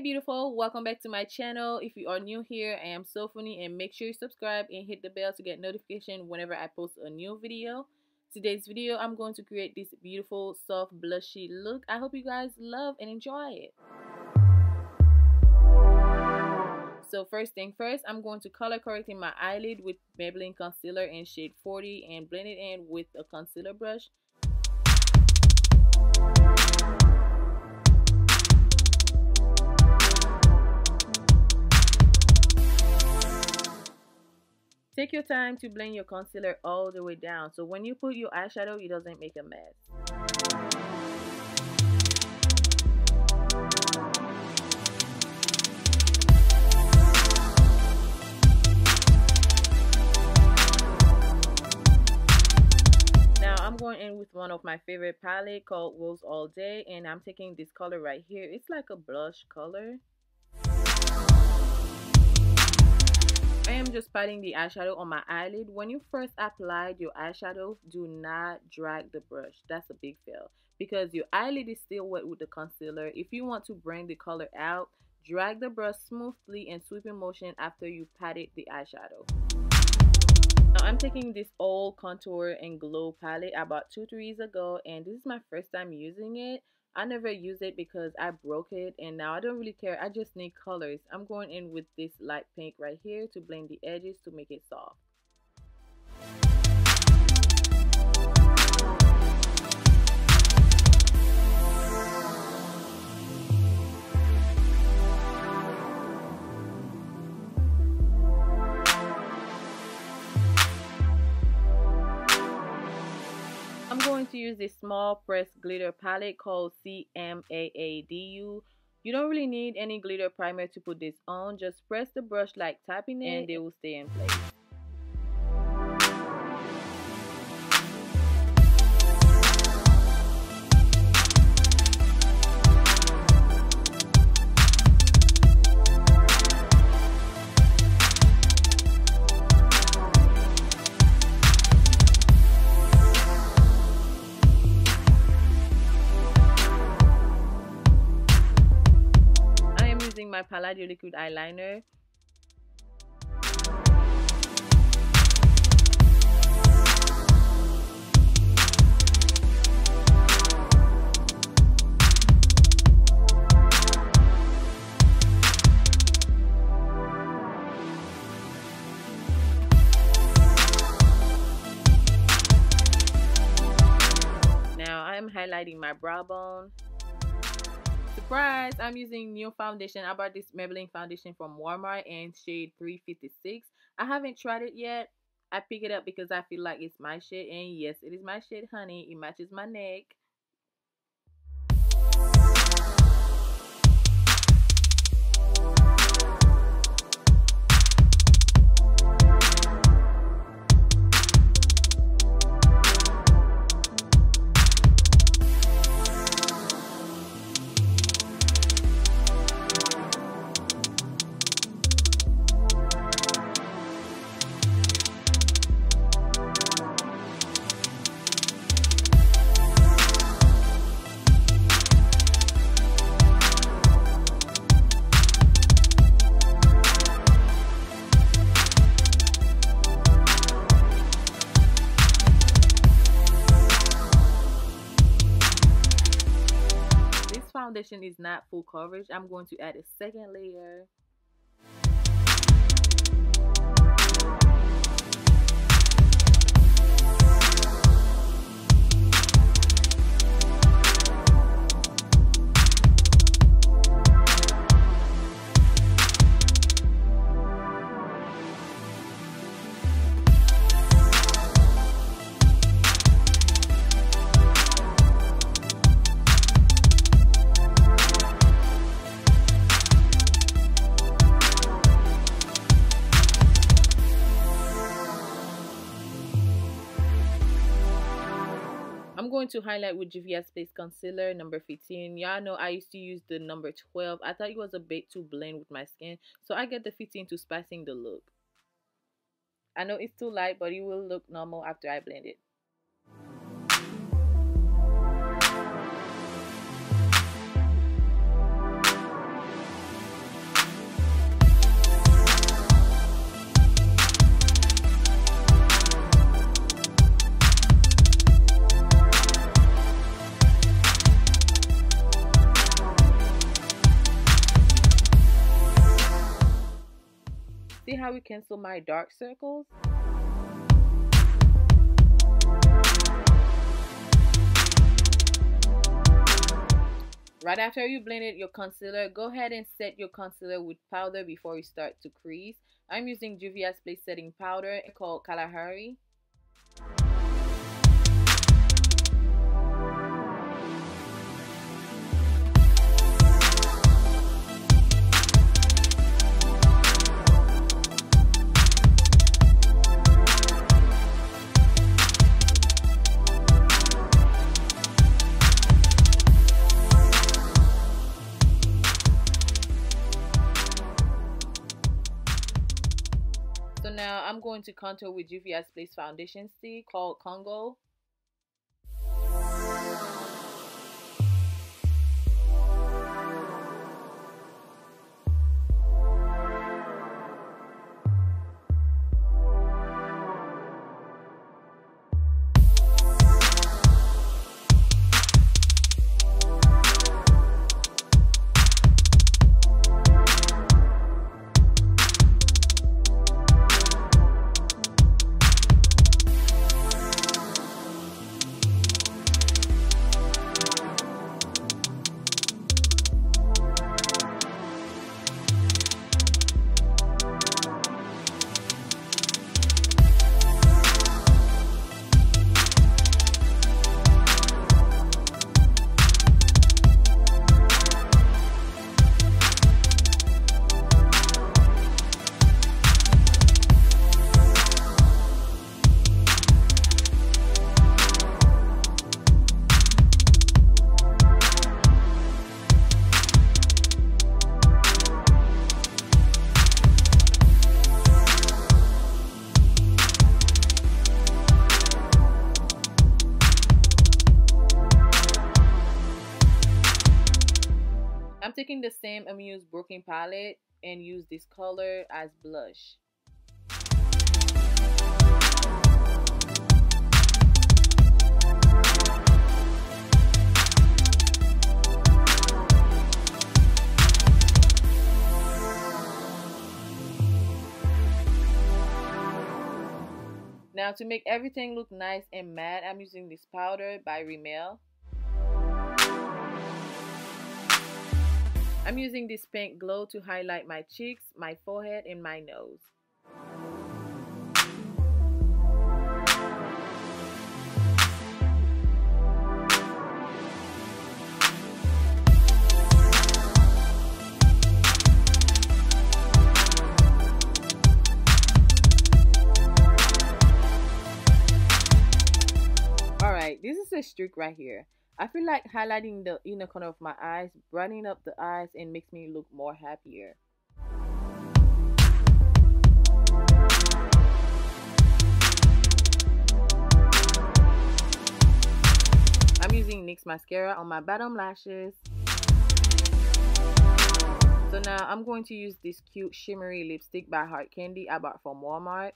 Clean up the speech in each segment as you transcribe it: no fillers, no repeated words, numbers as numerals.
Hey beautiful, welcome back to my channel. If you are new here, I am so funny, and make sure you subscribe and hit the bell to get notification whenever I post a new video. Today's video, I'm going to create this beautiful soft blushy look. I hope you guys love and enjoy it. So first thing first, I'm going to color correct in my eyelid with Maybelline concealer in shade 40 and blend it in with a concealer brush. Take your time to blend your concealer all the way down, so when you put your eyeshadow, it doesn't make a mess. Now I'm going in with one of my favorite palette called Rose All Day, and I'm taking this color right here. It's like a blush color. I am just patting the eyeshadow on my eyelid. When you first applied your eyeshadow, do not drag the brush. That's a big fail because your eyelid is still wet with the concealer. If you want to bring the color out, drag the brush smoothly in sweeping motion after you patted the eyeshadow. Now I'm taking this old contour and glow palette I bought 2-3 years ago, and this is my first time using it. I never used it because I broke it, and now I don't really care. I just need colors. I'm going in with this light pink right here to blend the edges to make it soft. I'm going to use this small pressed glitter palette called CMAADU. You don't really need any glitter primer to put this on. Just press the brush like tapping it and they will stay in place. My Palladio liquid eyeliner. Now I am highlighting my brow bone. Surprise! I'm using new foundation. I bought this Maybelline foundation from Walmart in shade 356. I haven't tried it yet. I picked it up because I feel like it's my shade, and yes, it is my shade, honey. It matches my neck. Foundation is not full coverage. I'm going to add a second layer. I'm going to highlight with Juvia Space Concealer number 15. Y'all know I used to use the number 12. I thought it was a bit too blend with my skin, so I get the 15 to spicing the look. I know it's too light, but it will look normal after I blend it. how we cancel my dark circles? Right after you blended your concealer, go ahead and set your concealer with powder before you start to crease. I'm using Juvia's Place Setting Powder called Kalahari. So now I'm going to contour with Juvia's Place foundation stick called Congo. I'm taking the same Amuse Broken palette and use this color as blush. Now to make everything look nice and matte, I'm using this powder by Rimmel. I'm using this pink glow to highlight my cheeks, my forehead, and my nose. Alright, this is a streak right here. I feel like highlighting the inner corner of my eyes, brightening up the eyes, and makes me look more happier. I'm using NYX mascara on my bottom lashes. So now I'm going to use this cute shimmery lipstick by Heart Candy I bought from Walmart.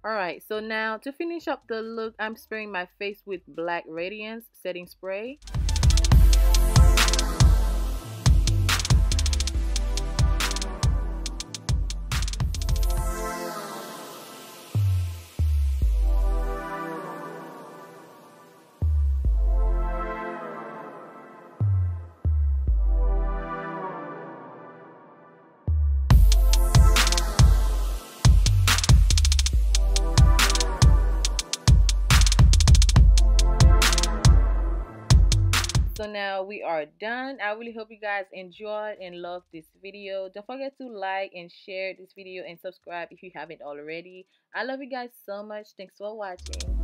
Alright, so now to finish up the look, I'm spraying my face with Black Radiance setting spray. So now we are done. I really hope you guys enjoyed and loved this video. Don't forget to like and share this video and subscribe if you haven't already. I love you guys so much. Thanks for watching.